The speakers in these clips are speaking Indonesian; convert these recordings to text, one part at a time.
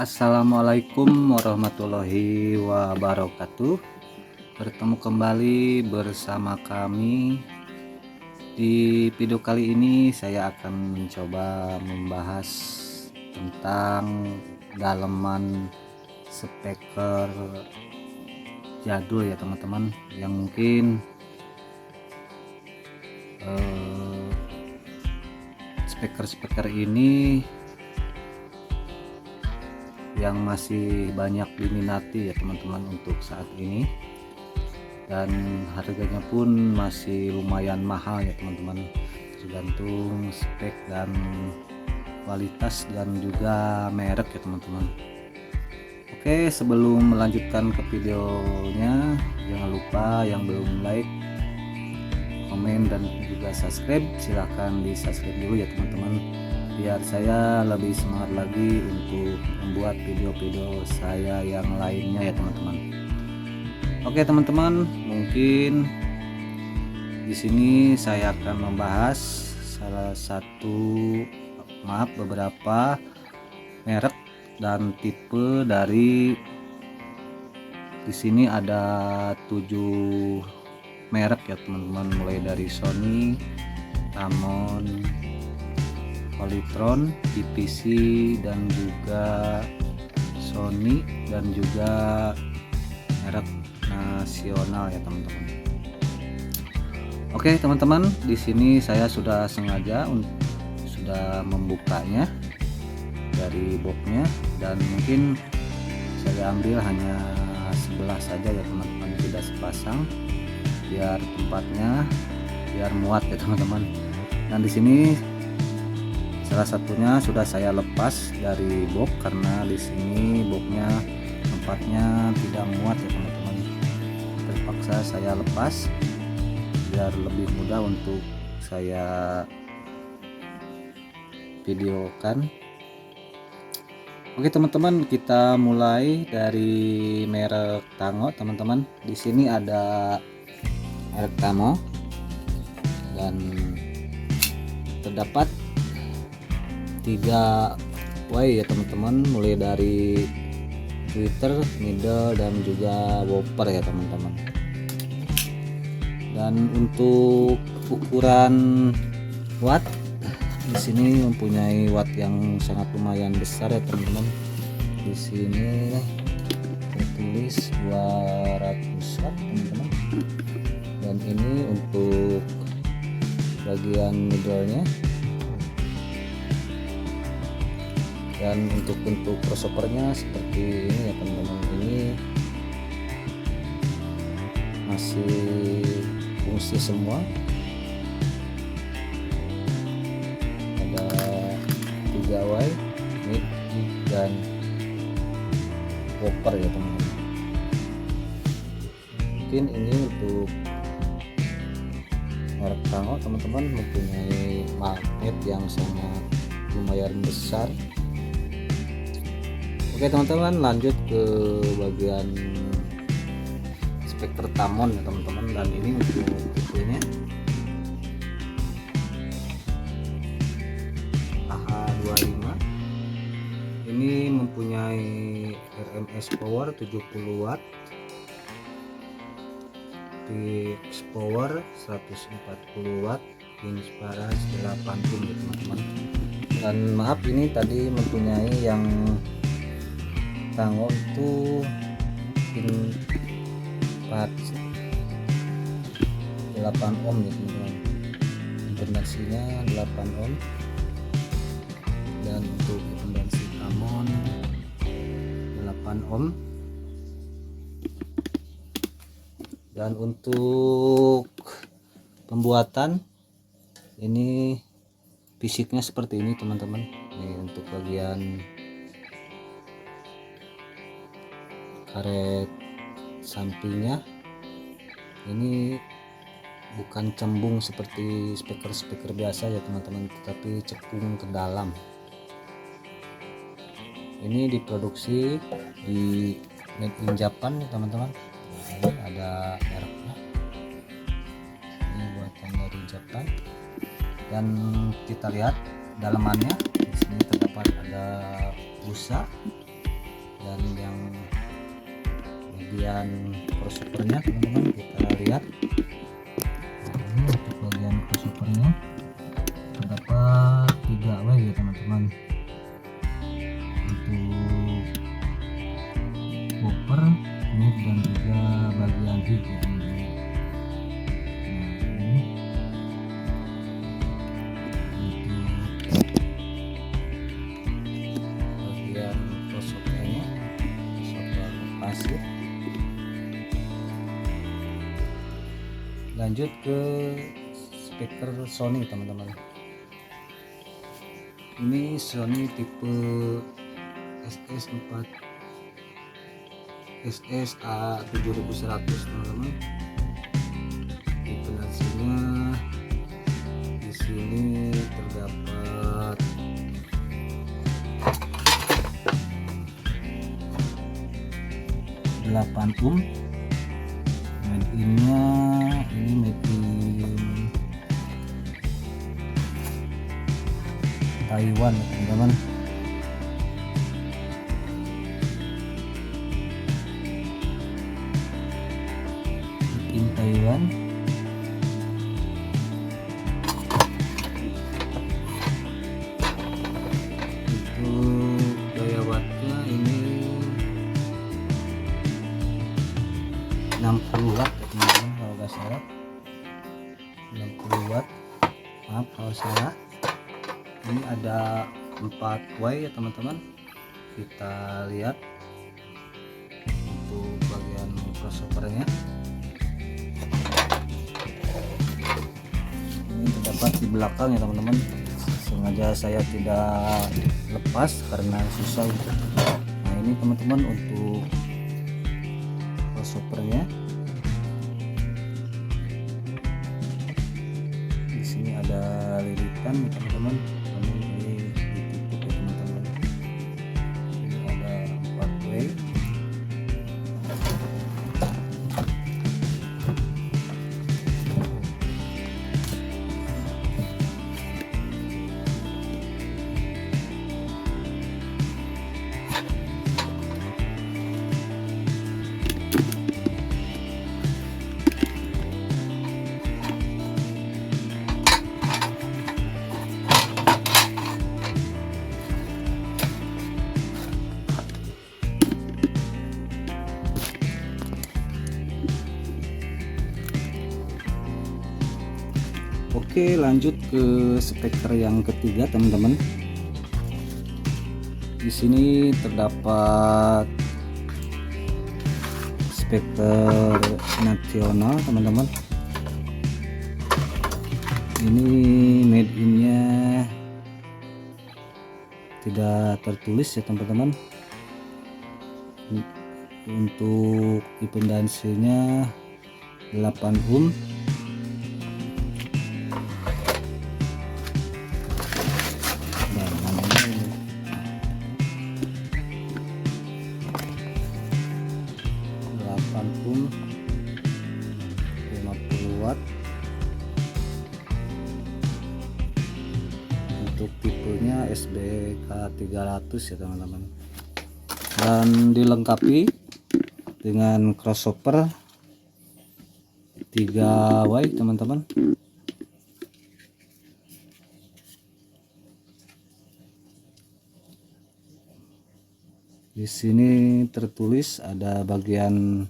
Assalamualaikum warahmatullahi wabarakatuh. Bertemu kembali bersama kami. Di video kali ini saya akan mencoba membahas tentang daleman speaker jadul ya teman-teman, yang mungkin speaker ini yang masih banyak diminati ya teman-teman untuk saat ini, dan harganya pun masih lumayan mahal ya teman-teman, tergantung spek dan kualitas dan juga merek ya teman-teman. Oke, sebelum melanjutkan ke videonya, jangan lupa yang belum like, komen dan juga subscribe, silahkan di subscribe dulu ya teman-teman, biar saya lebih semangat lagi untuk membuat video-video saya yang lainnya ya teman-teman. Oke teman-teman, mungkin di sini saya akan membahas beberapa merek dan tipe dari, di sini ada 7 merek ya teman-teman, mulai dari Sony, Tamron, Polytron, IPC, dan juga Sony, dan juga merek nasional ya teman-teman. Oke teman-teman, di sini saya sudah sengaja sudah membukanya dari boxnya, dan mungkin saya ambil hanya sebelah saja ya teman-teman, tidak sepasang, biar tempatnya biar muat ya teman-teman. Dan di sini salah satunya sudah saya lepas dari box karena di sini boxnya tempatnya tidak muat ya teman-teman. Terpaksa saya lepas biar lebih mudah untuk saya videokan. Oke teman-teman, kita mulai dari merek Tango teman-teman. Di sini ada merek Tango dan terdapat 3 way ya teman-teman, mulai dari tweeter, middle, dan juga whopper ya teman-teman. Dan untuk ukuran watt, di sini mempunyai watt yang sangat lumayan besar ya teman-teman. Di sini tertulis 200 watt teman-teman. Dan ini untuk bagian middle-nya. Dan untuk bentuk crossovernya seperti ini ya teman-teman, ini masih fungsi semua. Ada 3 way, mid, dan whopper ya teman-teman. Mungkin ini untuk merek Tango teman-teman, mempunyai magnet yang sangat lumayan besar. Oke teman-teman, lanjut ke bagian speaker Tamron ya teman-teman. Dan ini untuk tipenya AH25. Ini mempunyai RMS power 70 watt, fix power 140 watt, inspirasi 8 ohm ya teman-teman. Dan maaf, ini tadi mempunyai yang Tango itu pin 8 ohm ya teman-teman, impedansinya 8 ohm. Dan untuk impedansi Tamron 8 ohm. Dan untuk pembuatan ini fisiknya seperti ini teman-teman. Ini untuk bagian karet sampingnya, ini bukan cembung seperti speaker biasa ya teman-teman, tetapi cekung ke dalam. Ini diproduksi di made in Japan ya teman-teman. Ini ada mereknya, ini buatan dari Jepang. Dan kita lihat dalamannya, di sini terdapat ada busa Dan yang bagian crossovernya teman-teman kita lihat. Nah, ini untuk bagian crossovernya terdapat 3 way ya teman-teman, untuk bumper, mid, dan juga bagian hid ya teman-teman. Nah, ini untuk bagian crossovernya, crossover pasir. Lanjut ke speaker Sony teman-teman. Ini Sony tipe SS4 SSA 7100 teman-teman. Tipe nasinya di sini terdapat 8 ohm. Made in-nya ini made in Taiwan ya teman-teman. Made in Taiwan. Itu daya wattnya ini 60 watt ya teman-teman, kalau nggak salah 60 watt, maaf kalau salah. Ini ada 4 way ya teman-teman. Kita lihat untuk bagian crossovernya. Ini terdapat di belakang ya teman-teman. Sengaja saya tidak lepas karena susah. Nah ini teman-teman untuk crossovernya. Di sini ada lilitan teman-teman. Ini ditutup ya teman-teman. Ini ada 4 way. Oke, lanjut ke speaker yang ketiga teman-teman. Di sini terdapat speaker nasional teman-teman. Ini made in-nya tidak tertulis ya teman-teman. Untuk impedansinya 8 ohm. Pun 50 watt. Untuk tipenya SBK 300 ya teman-teman, dan dilengkapi dengan crossover 3 way teman-teman. Di sini tertulis ada bagian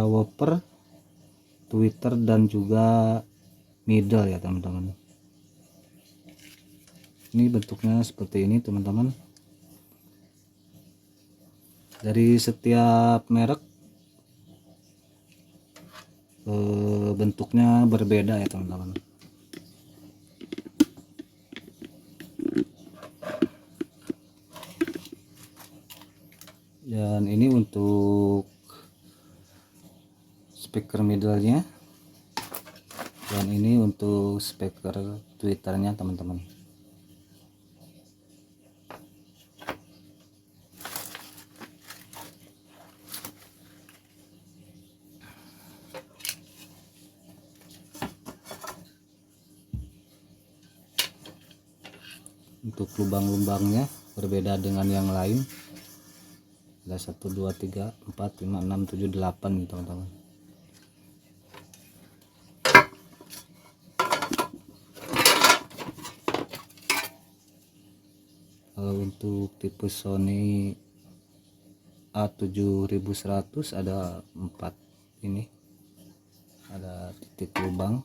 woofer, tweeter, dan juga middle ya teman-teman. Ini bentuknya seperti ini teman-teman. Dari setiap merek bentuknya berbeda ya teman-teman. Dan ini untuk speaker middle-nya, dan ini untuk speaker tweeternya teman-teman. Untuk lubang-lubangnya berbeda dengan yang lain. Ada 1 2 3 4 5 6 7 8 nih teman-teman. Kalau untuk tipe Sony A7100 ada 4 ini, ada titik lubang.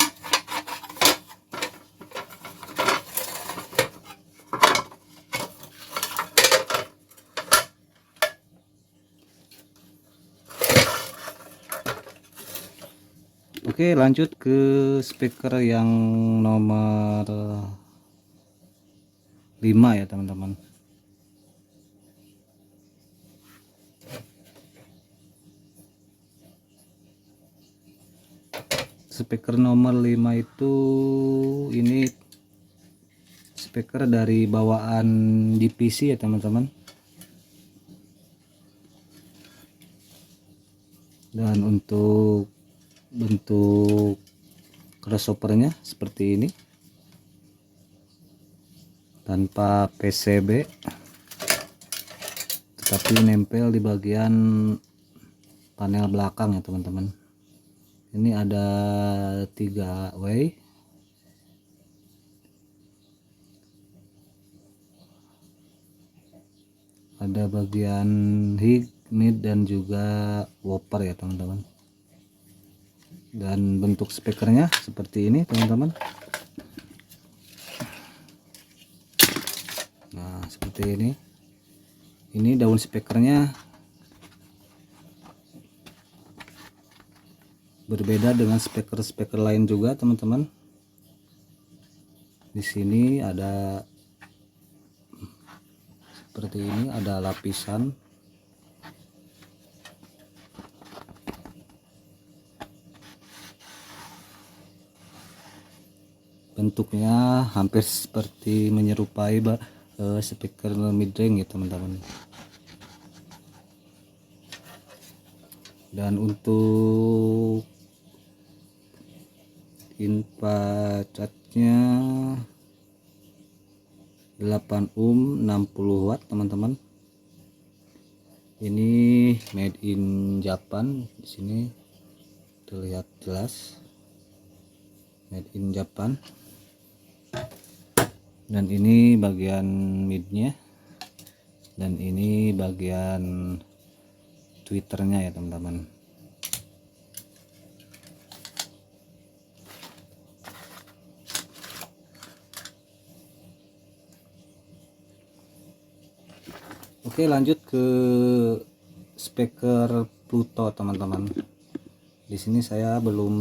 Oke, lanjut ke speaker yang nomor 5 ya teman-teman. Speaker nomor 5 itu ini speaker dari bawaan DPC ya teman-teman. Dan untuk bentuk crossovernya seperti ini, tanpa PCB, tetapi nempel di bagian panel belakang ya teman-teman. Ini ada 3 way, ada bagian high, mid, dan juga woofer ya teman-teman. Dan bentuk speakernya seperti ini teman-teman. Nah seperti ini daun speakernya berbeda dengan speaker lain juga teman-teman. Di sini ada seperti ini, ada lapisan. Bentuknya hampir seperti menyerupai speaker mid-range ya teman-teman. Dan untuk input charge-nya 8 ohm 60 watt teman-teman. Ini made in Japan, di sini terlihat jelas made in Japan. Dan ini bagian midnya, dan ini bagian tweeternya ya teman-teman. Oke, lanjut ke speaker Pluto teman-teman. Di sini saya belum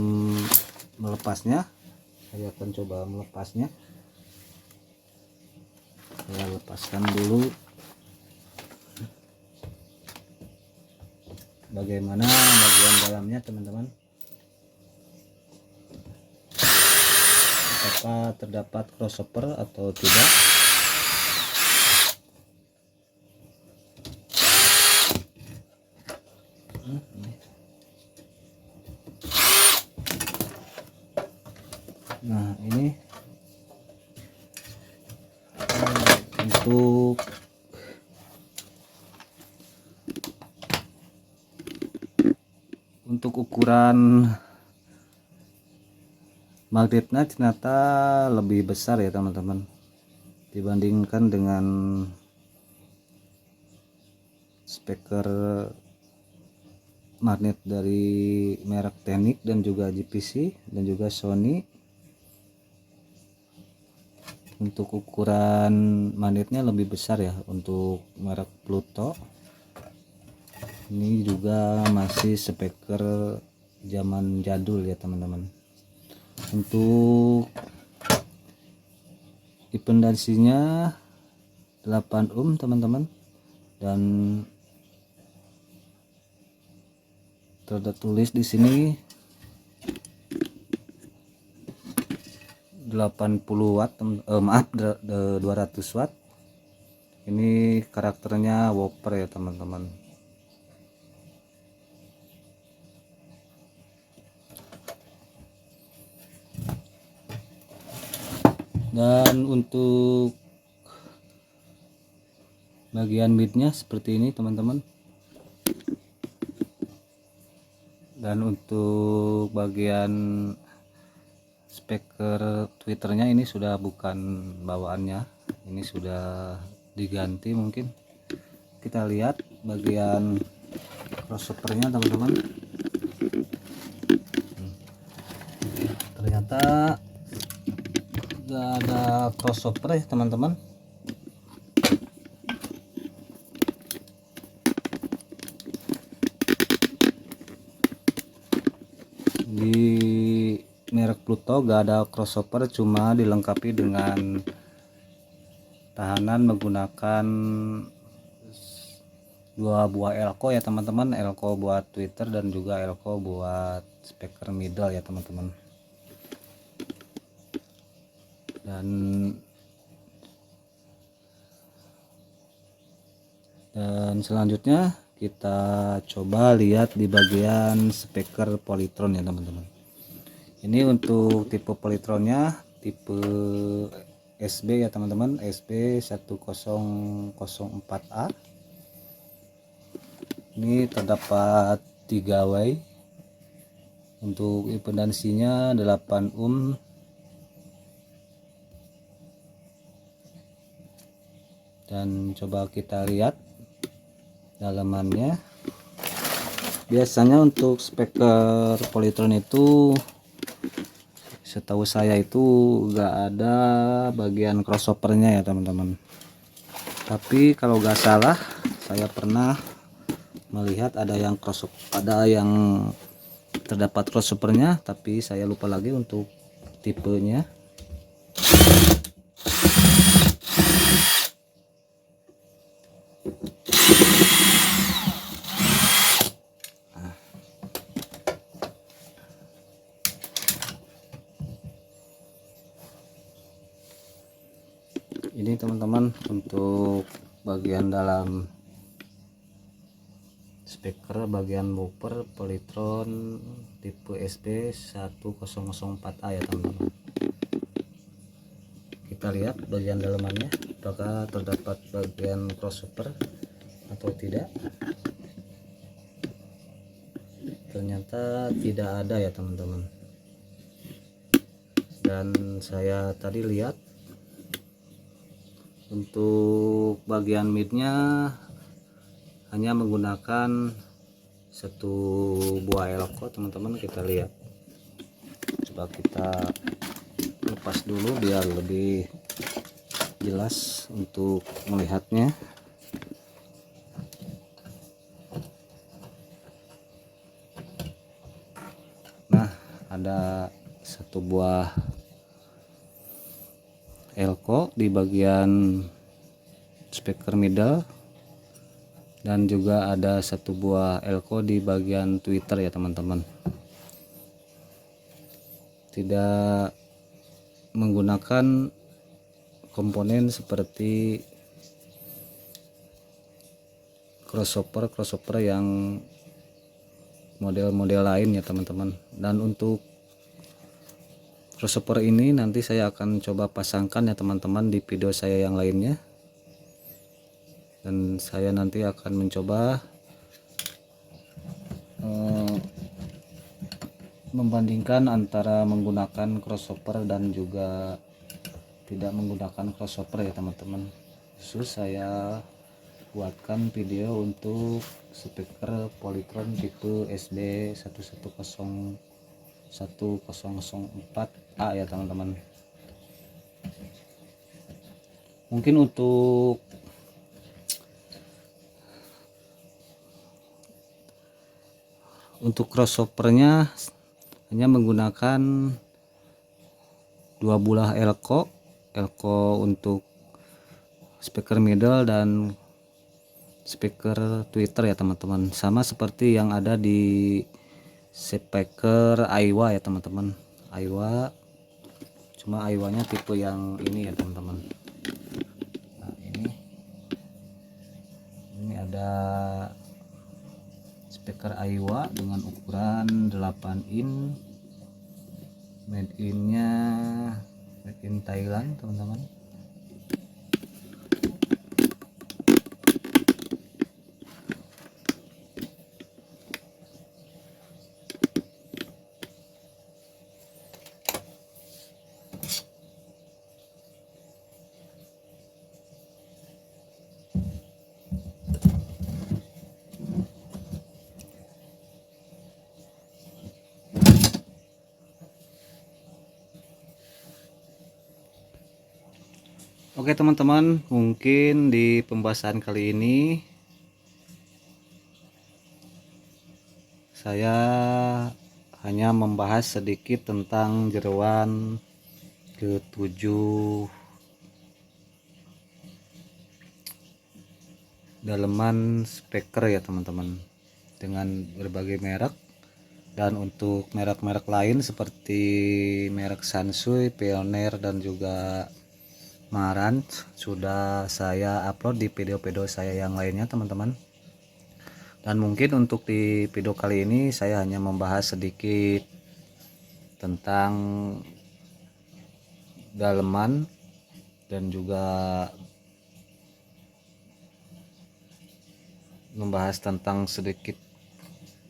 melepasnya, saya akan coba melepasnya. Saya lepaskan dulu bagaimana bagian dalamnya teman-teman, apakah terdapat crossover atau tidak. Nah ini untuk ukuran magnetnya ternyata lebih besar ya teman-teman, dibandingkan dengan speaker magnet dari merek Technics dan juga GPC dan juga Sony. Untuk ukuran magnetnya lebih besar ya untuk merek Pluto. Ini juga masih speaker zaman jadul ya teman-teman. Untuk impedansinya 8 ohm teman-teman, dan tertulis di sini 80 watt, maaf 200 watt. Ini karakternya woofer ya teman-teman. Dan untuk bagian midnya seperti ini teman-teman. Dan untuk bagian speaker tweeternya ini sudah bukan bawaannya, ini sudah diganti. Mungkin kita lihat bagian crossovernya teman-teman. Ternyata gak ada crossover ya teman-teman. Di merek Pluto gak ada crossover, cuma dilengkapi dengan tahanan menggunakan 2 buah elko ya teman-teman, elko buat tweeter dan juga elko buat speaker middle ya teman-teman. Dan selanjutnya kita coba lihat di bagian speaker Polytron ya teman-teman. Ini untuk tipe Polytronnya tipe SB ya teman-teman, SB 1004A. Ini terdapat 3 way. Untuk impedansinya 8 ohm. Dan coba kita lihat dalamannya. Biasanya untuk speaker Polytron itu, setahu saya itu gak ada bagian crossovernya ya teman-teman. Tapi kalau gak salah saya pernah melihat ada yang terdapat crossovernya, tapi saya lupa lagi untuk tipenya. Ini teman-teman untuk bagian dalam speaker, bagian woofer Polytron tipe SB 1004A ya teman-teman. Kita lihat bagian dalamannya apakah terdapat bagian crossover atau tidak. Ternyata tidak ada ya teman-teman. Dan saya tadi lihat untuk bagian midnya hanya menggunakan 1 buah elko teman-teman. Kita lihat, coba kita lepas dulu biar lebih jelas untuk melihatnya. Nah, ada 1 buah elko di bagian speaker middle dan juga ada 1 buah elko di bagian tweeter ya teman-teman. Tidak menggunakan komponen seperti crossover yang model-model lain ya teman-teman. Dan untuk crossover ini nanti saya akan coba pasangkan ya teman-teman di video saya yang lainnya. Dan saya nanti akan mencoba membandingkan antara menggunakan crossover dan juga tidak menggunakan crossover ya teman-teman. Khusus saya buatkan video untuk speaker Polytron tipe SB 1004A ya teman-teman. Mungkin untuk crossovernya hanya menggunakan 2 buah elko untuk speaker middle dan speaker tweeter ya teman-teman, sama seperti yang ada di speaker Aiwa ya teman-teman. Aiwa, cuma Aiwanya tipe yang ini ya teman-teman. Nah, ini ada speaker Aiwa dengan ukuran 8 in, made in Thailand teman-teman. Oke teman-teman, mungkin di pembahasan kali ini saya hanya membahas sedikit tentang jeroan ke-7 daleman speaker ya teman-teman, dengan berbagai merek. Dan untuk merek-merek lain seperti merek Sansui, Pioneer dan juga Marantz sudah saya upload di video-video saya yang lainnya teman-teman. Dan mungkin untuk di video kali ini saya hanya membahas sedikit tentang daleman dan juga membahas tentang sedikit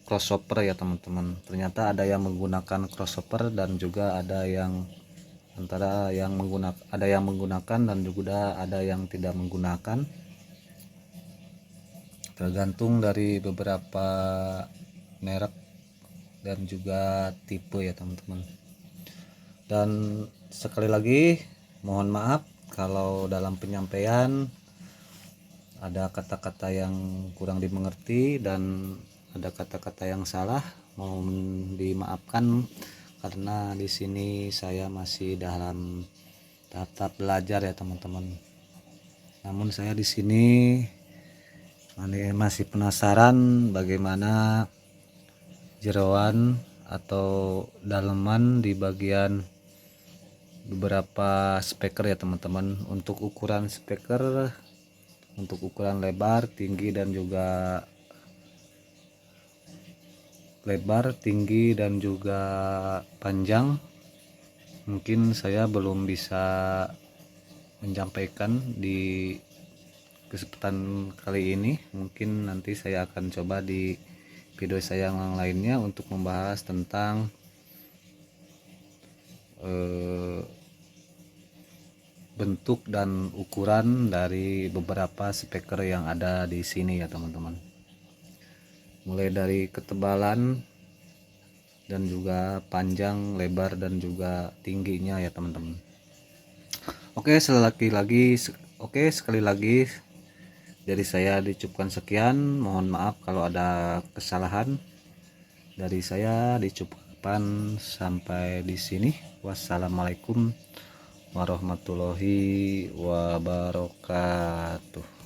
crossover ya teman-teman. Ternyata ada yang menggunakan crossover dan juga ada yang menggunakan dan juga ada yang tidak menggunakan, tergantung dari beberapa merek dan juga tipe ya teman-teman. Dan sekali lagi mohon maaf kalau dalam penyampaian ada kata-kata yang kurang dimengerti dan ada kata-kata yang salah, mohon dimaafkan karena di sini saya masih dalam tahap belajar ya teman-teman. Namun saya di sini masih penasaran bagaimana jeroan atau daleman di bagian beberapa speaker ya teman-teman. Untuk ukuran speaker, untuk ukuran lebar, tinggi dan juga panjang, mungkin saya belum bisa menyampaikan di kesempatan kali ini. Mungkin nanti saya akan coba di video saya yang lainnya untuk membahas tentang bentuk dan ukuran dari beberapa speaker yang ada di sini ya teman-teman, mulai dari ketebalan dan juga panjang, lebar dan juga tingginya ya teman-teman. Oke, sekali lagi dari saya diucapkan sekian. Mohon maaf kalau ada kesalahan dari saya diucapkan sampai di sini. Wassalamualaikum warahmatullahi wabarakatuh.